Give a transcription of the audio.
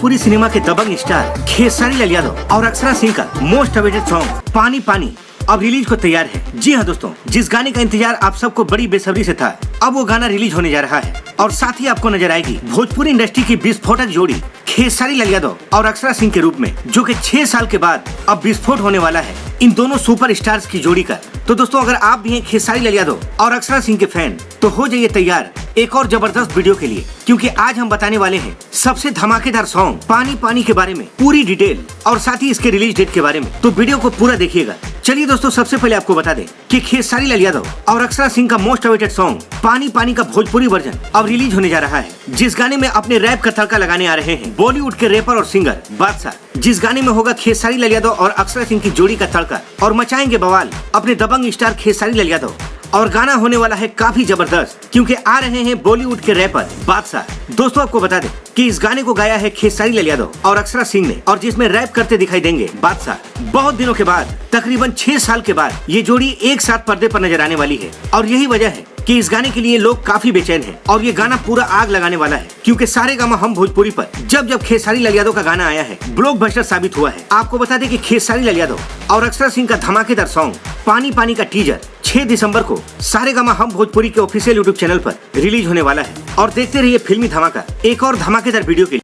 Bhojpuri cinema के दबंग star Khesari Lal Yadav और अक्षरा सिंह का मोस्ट अवेटेड सॉन्ग पानी पानी अब रिलीज को तैयार है। जी हाँ दोस्तों, जिस गाने का इंतजार आप सबको बड़ी बेसब्री से था, अब वो गाना रिलीज होने जा रहा है और साथ ही आपको नजर आएगी भोजपुरी इंडस्ट्री की विस्फोटक जोड़ी खेसारी लाल यादव और अक्षरा सिंह के रूप में, जो कि 6 साल के बाद अब विस्फोट होने वाला है इन दोनों सुपर स्टार्स की जोड़ी का। तो दोस्तों, अगर आप भी हैं खेसारी लाल यादव और अक्षरा सिंह के फैन, तो हो जाइए तैयार एक और जबरदस्त वीडियो के लिए, क्योंकि आज हम बताने वाले हैं सबसे धमाकेदार सॉन्ग पानी पानी के बारे में पूरी डिटेल और साथ ही इसके रिलीज डेट के बारे में। तो वीडियो को पूरा देखिएगा। चलिए दोस्तों, सबसे पहले आपको बता दें कि खेसारी लाल यादव और अक्षरा सिंह का मोस्ट अवेटेड सॉन्ग पानी पानी का भोजपुरी वर्जन अब रिलीज होने जा रहा है, जिस गाने में अपने रैप का तड़का लगाने आ रहे हैं बॉलीवुड के रैपर और सिंगर बादशाह। जिस गाने में होगा खेसारी लाल यादव और अक्षरा सिंह की जोड़ी का तड़का और मचाएंगे बवाल अपने दबंग स्टार खेसारी लाल यादव। और गाना होने वाला है काफी जबरदस्त, क्योंकि आ रहे हैं बॉलीवुड के रैपर बादशाह। दोस्तों, आपको बता दें कि इस गाने को गाया है खेसारी लाल यादव और अक्षरा सिंह ने, और जिसमें रैप करते दिखाई देंगे बादशाह। बहुत दिनों के बाद, तकरीबन 6 साल के बाद ये जोड़ी एक साथ पर्दे पर नजर आने वाली है, और यही वजह है कि इस गाने के लिए लोग काफी बेचैन हैं और ये गाना पूरा आग लगाने वाला है, क्योंकि सारेगामा हम भोजपुरी पर जब खेसारी लाल यादव का गाना आया है, ब्लॉकबस्टर साबित हुआ है। आपको बता दें कि खेसारी लाल यादव और अक्षरा सिंह का धमाकेदार सॉन्ग पानी पानी का टीजर 6 दिसंबर को सारेगामा हम भोजपुरी के ऑफिशियल यूट्यूब चैनल पर रिलीज होने वाला है। और देखते रहिए फिल्मी धमाका एक और धमाकेदार वीडियो के लिए।